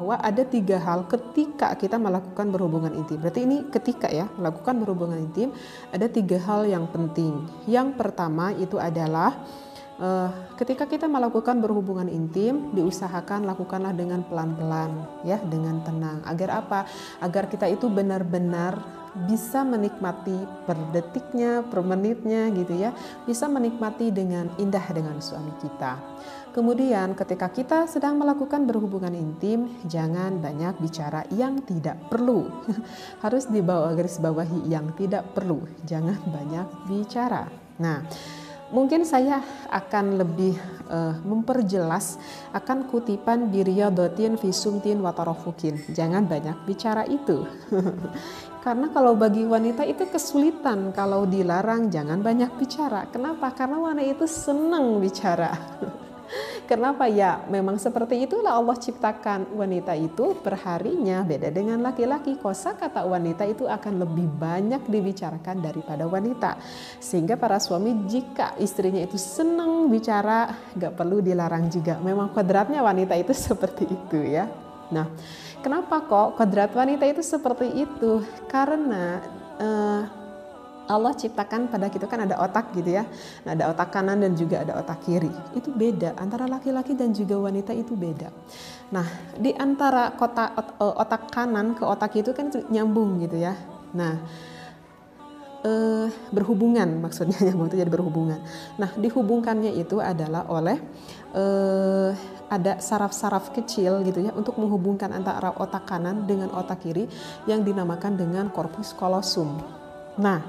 bahwa ada 3 hal ketika kita melakukan berhubungan intim. Berarti ini ketika ya melakukan berhubungan intim ada 3 hal yang penting. Yang pertama itu adalah ketika kita melakukan berhubungan intim, diusahakan lakukanlah dengan pelan-pelan ya, dengan tenang. Agar apa? Agar kita itu benar-benar bisa menikmati per detiknya, per menitnya gitu ya. Bisa menikmati dengan indah dengan suami kita. Kemudian ketika kita sedang melakukan berhubungan intim, jangan banyak bicara yang tidak perlu. Harus dibawa garis bawahi yang tidak perlu. Jangan banyak bicara. Nah, mungkin saya akan lebih memperjelas akan kutipan biriyadatin fisumtin watarofukin. Jangan banyak bicara itu. Karena kalau bagi wanita itu kesulitan kalau dilarang jangan banyak bicara. Kenapa? Karena wanita itu senang bicara. Kenapa ya? Memang seperti itulah Allah ciptakan wanita itu perharinya beda dengan laki-laki. Kosakata wanita itu akan lebih banyak dibicarakan daripada wanita. Sehingga para suami jika istrinya itu senang bicara, gak perlu dilarang juga. Memang kodratnya wanita itu seperti itu ya. Nah, kenapa kok kodrat wanita itu seperti itu? Karena Allah ciptakan pada kita kan ada otak gitu ya. Nah, ada otak kanan dan juga ada otak kiri. Itu beda antara laki-laki dan juga wanita itu beda. Nah, di antara otak kanan ke otak itu kan nyambung gitu ya. Nah, berhubungan maksudnya nyambung itu jadi berhubungan. Nah, dihubungkannya itu adalah oleh ada saraf-saraf kecil gitu ya untuk menghubungkan antara otak kanan dengan otak kiri yang dinamakan dengan corpus callosum. Nah,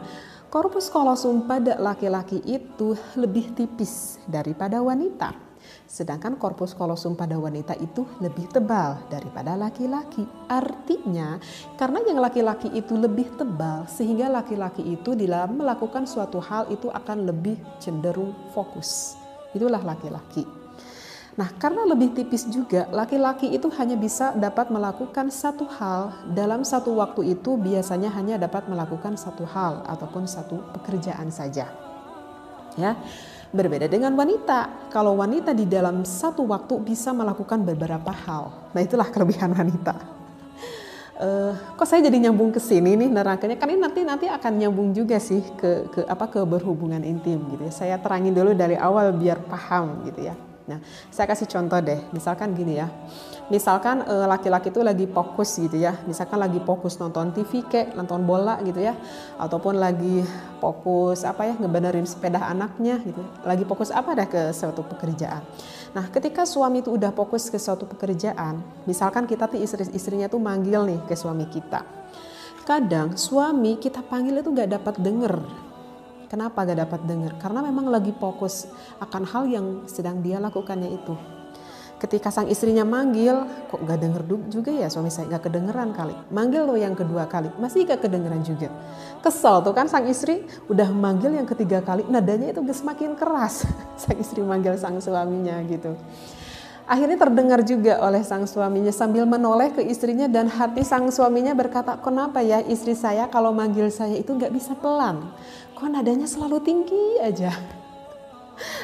corpus callosum pada laki-laki itu lebih tipis daripada wanita. Sedangkan corpus callosum pada wanita itu lebih tebal daripada laki-laki. Artinya, karena yang laki-laki itu lebih tebal, sehingga laki-laki itu dalam melakukan suatu hal itu akan lebih cenderung fokus. Itulah laki-laki. Nah, karena lebih tipis juga, laki-laki itu hanya bisa dapat melakukan satu hal dalam satu waktu itu biasanya hanya dapat melakukan satu hal ataupun satu pekerjaan saja. Ya, berbeda dengan wanita. Kalau wanita di dalam satu waktu bisa melakukan beberapa hal. Nah, itulah kelebihan wanita. Kok saya jadi nyambung ke sini nih nerakanya? Kan ini nanti akan nyambung juga sih ke berhubungan intim gitu ya. Saya terangin dulu dari awal biar paham gitu ya. Nah, saya kasih contoh deh, misalkan gini ya, misalkan laki-laki itu lagi fokus gitu ya, misalkan lagi fokus nonton TV kayak nonton bola gitu ya, ataupun lagi fokus ngebenerin sepeda anaknya gitu, lagi fokus dah ke suatu pekerjaan. Nah, ketika suami itu udah fokus ke suatu pekerjaan, misalkan kita tuh istrinya tuh manggil nih ke suami kita, kadang suami kita panggil itu gak dapat denger. Kenapa gak dapat dengar? Karena memang lagi fokus akan hal yang sedang dia lakukannya itu. Ketika sang istrinya manggil, kok gak denger juga ya suami saya, gak kedengeran kali. Manggil lo yang kedua kali, masih gak kedengeran juga. Kesel tuh kan sang istri udah manggil yang ketiga kali, nadanya itu semakin keras. Sang istri manggil sang suaminya gitu. Akhirnya terdengar juga oleh sang suaminya sambil menoleh ke istrinya dan hati sang suaminya berkata, kenapa ya istri saya kalau manggil saya itu gak bisa pelan? Kok nadanya selalu tinggi aja?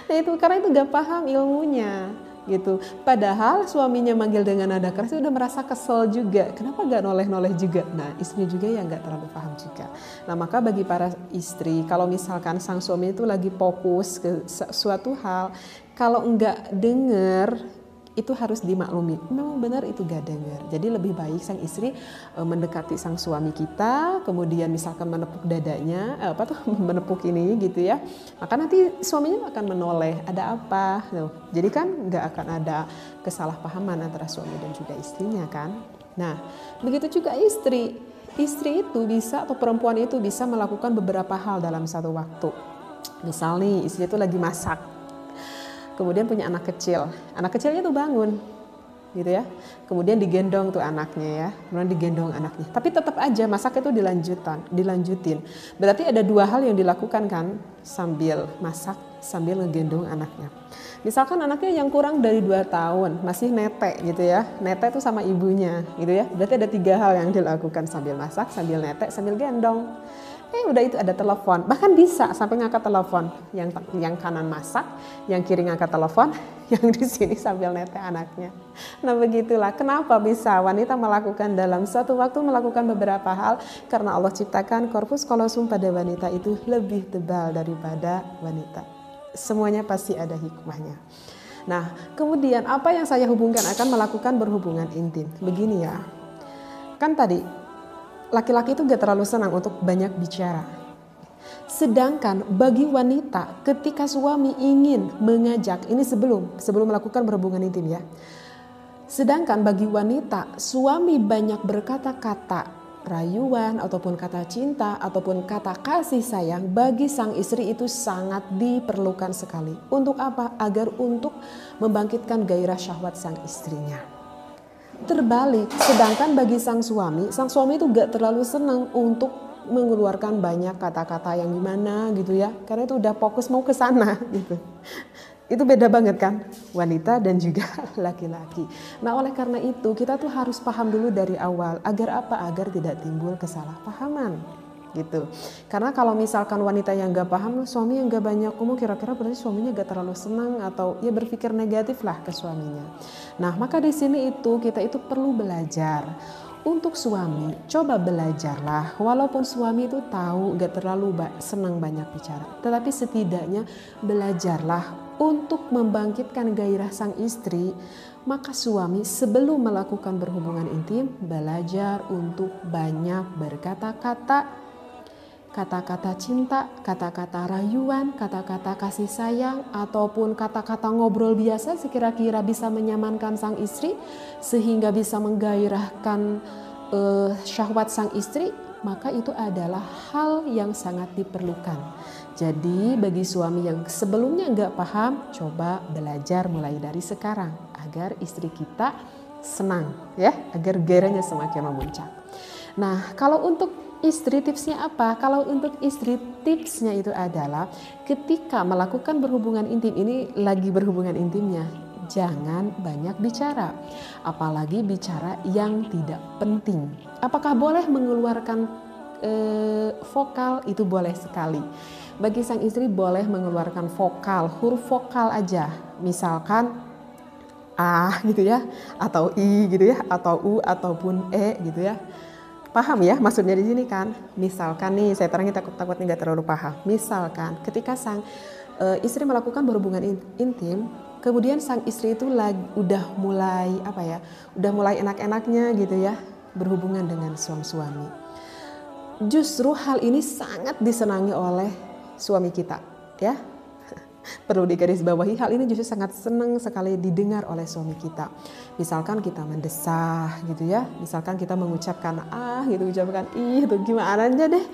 Nah itu karena itu gak paham ilmunya gitu. Padahal suaminya manggil dengan nada keras udah merasa kesel juga. Kenapa gak noleh-noleh juga? Nah istrinya juga yang gak terlalu paham juga. Nah maka bagi para istri, kalau misalkan sang suami itu lagi fokus ke suatu hal, kalau enggak denger, itu harus dimaklumi, memang benar itu gak dengar. Jadi lebih baik sang istri mendekati sang suami kita, kemudian misalkan menepuk dadanya, menepuk ini gitu ya. Maka nanti suaminya akan menoleh, ada apa? Jadi kan gak akan ada kesalahpahaman antara suami dan juga istrinya kan. Nah, begitu juga istri. Istri itu bisa atau perempuan itu bisa melakukan beberapa hal dalam satu waktu. Misal nih, istri itu lagi masak. Kemudian punya anak kecil, anak kecilnya tuh bangun, gitu ya. Kemudian digendong tuh anaknya ya, kemudian digendong anaknya. Tapi tetap aja masak itu dilanjutin. Berarti ada dua hal yang dilakukan kan, sambil masak, sambil ngegendong anaknya. Misalkan anaknya yang kurang dari 2 tahun, masih netek gitu ya, netek itu sama ibunya, gitu ya. Berarti ada 3 hal yang dilakukan sambil masak, sambil netek, sambil gendong. Udah itu ada telepon, bahkan bisa sampai ngangkat telepon, yang kanan masak, yang kiri ngangkat telepon, yang di sini sambil nete anaknya. Nah begitulah kenapa bisa wanita melakukan dalam suatu waktu melakukan beberapa hal, karena Allah ciptakan corpus callosum pada wanita itu lebih tebal daripada wanita. Semuanya pasti ada hikmahnya. Nah kemudian apa yang saya hubungkan akan melakukan berhubungan intim, begini ya, kan tadi laki-laki itu gak terlalu senang untuk banyak bicara. Sedangkan bagi wanita ketika suami ingin mengajak, ini sebelum melakukan berhubungan intim ya. Sedangkan bagi wanita suami banyak berkata-kata rayuan ataupun kata cinta ataupun kata kasih sayang, bagi sang istri itu sangat diperlukan sekali. Untuk apa? Agar untuk membangkitkan gairah syahwat sang istrinya. Terbalik, sedangkan bagi sang suami itu gak terlalu senang untuk mengeluarkan banyak kata-kata yang gimana gitu ya, karena itu udah fokus mau ke sana gitu. Itu beda banget kan, wanita dan juga laki-laki. Nah oleh karena itu kita tuh harus paham dulu dari awal, agar apa? Agar tidak timbul kesalahpahaman gitu. Karena kalau misalkan wanita yang gak paham, suami yang gak banyak ngomong, kira-kira berarti suaminya gak terlalu senang atau ya berpikir negatif lah ke suaminya. Nah maka di sini kita itu perlu belajar. Untuk suami, coba belajarlah, walaupun suami itu tahu gak terlalu senang banyak bicara, tetapi setidaknya belajarlah untuk membangkitkan gairah sang istri. Maka suami sebelum melakukan berhubungan intim, belajar untuk banyak berkata-kata, kata-kata cinta, kata-kata rayuan, kata-kata kasih sayang, ataupun kata-kata ngobrol biasa sekira-kira bisa menyamankan sang istri sehingga bisa menggairahkan syahwat sang istri, maka itu adalah hal yang sangat diperlukan. Jadi bagi suami yang sebelumnya nggak paham, coba belajar mulai dari sekarang agar istri kita senang ya, agar gairahnya semakin memuncak. Nah kalau untuk istri tipsnya apa? Kalau untuk istri tipsnya itu adalah ketika melakukan berhubungan intim, ini lagi berhubungan intimnya, jangan banyak bicara. Apalagi bicara yang tidak penting. Apakah boleh mengeluarkan vokal? Itu boleh sekali. Bagi sang istri boleh mengeluarkan vokal, huruf vokal aja. Misalkan A gitu ya, atau I gitu ya, atau U ataupun E gitu ya. Paham ya maksudnya di sini kan? Misalkan nih, saya terangin takutnya nggak terlalu paham. Misalkan ketika sang istri melakukan berhubungan intim, kemudian sang istri itu udah mulai enak-enaknya gitu ya, berhubungan dengan suami. Justru hal ini sangat disenangi oleh suami kita, ya. Perlu digarisbawahi, hal ini justru sangat senang sekali didengar oleh suami kita. Misalkan kita mendesah gitu ya, misalkan kita mengucapkan gitu, ucapkan ih itu gimana aja deh.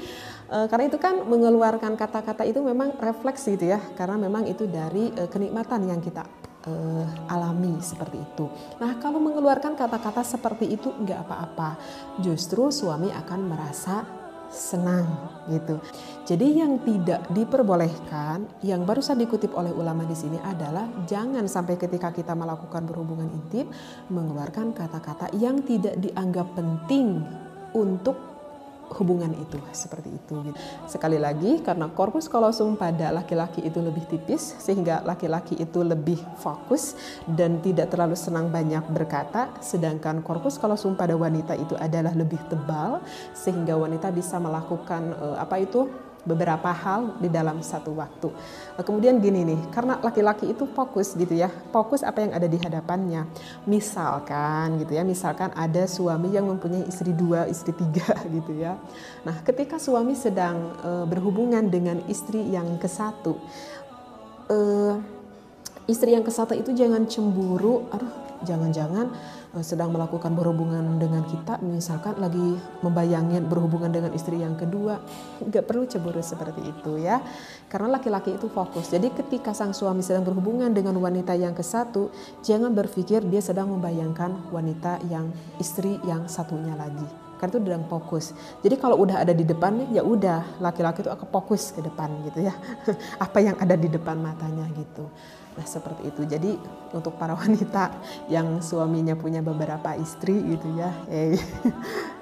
Karena itu kan mengeluarkan kata-kata itu memang refleks gitu ya, karena memang itu dari kenikmatan yang kita alami seperti itu. Nah kalau mengeluarkan kata-kata seperti itu nggak apa-apa, justru suami akan merasa senang gitu. Jadi yang tidak diperbolehkan, yang barusan dikutip oleh ulama di sini adalah jangan sampai ketika kita melakukan berhubungan intim mengeluarkan kata-kata yang tidak dianggap penting untuk hubungan itu, seperti itu. Sekali lagi, karena corpus callosum pada laki-laki itu lebih tipis, sehingga laki-laki itu lebih fokus dan tidak terlalu senang banyak berkata, sedangkan corpus callosum pada wanita itu adalah lebih tebal, sehingga wanita bisa melakukan beberapa hal di dalam satu waktu. Kemudian gini nih, karena laki-laki itu fokus gitu ya, fokus apa yang ada di hadapannya. Misalkan ada suami yang mempunyai istri 2, istri 3 gitu ya. Nah ketika suami sedang berhubungan dengan istri yang ke-1, istri yang ke-1 itu jangan cemburu, jangan-jangan sedang melakukan berhubungan dengan kita, misalkan lagi membayangin berhubungan dengan istri yang kedua. Gak perlu cemburu seperti itu ya, karena laki-laki itu fokus. Jadi ketika sang suami sedang berhubungan dengan wanita yang ke-1, jangan berpikir dia sedang membayangkan wanita yang istri yang satunya lagi. karena itu sedang fokus. Jadi kalau udah ada di depan nih, ya udah laki-laki itu akan fokus ke depan gitu ya. Apa yang ada di depan matanya gitu. Nah seperti itu. Jadi untuk para wanita yang suaminya punya beberapa istri gitu ya,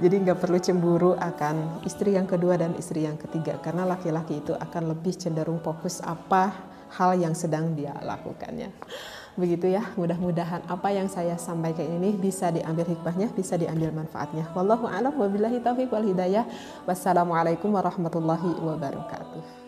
jadi nggak perlu cemburu akan istri yang kedua dan istri yang ketiga, karena laki-laki itu akan lebih cenderung fokus apa hal yang sedang dia lakukannya. Begitu ya, mudah-mudahan apa yang saya sampaikan ini bisa diambil hikmahnya, bisa diambil manfaatnya. Wallahu a'lam wabillahi taufiq wal hidayah. Wassalamualaikum warahmatullahi wabarakatuh.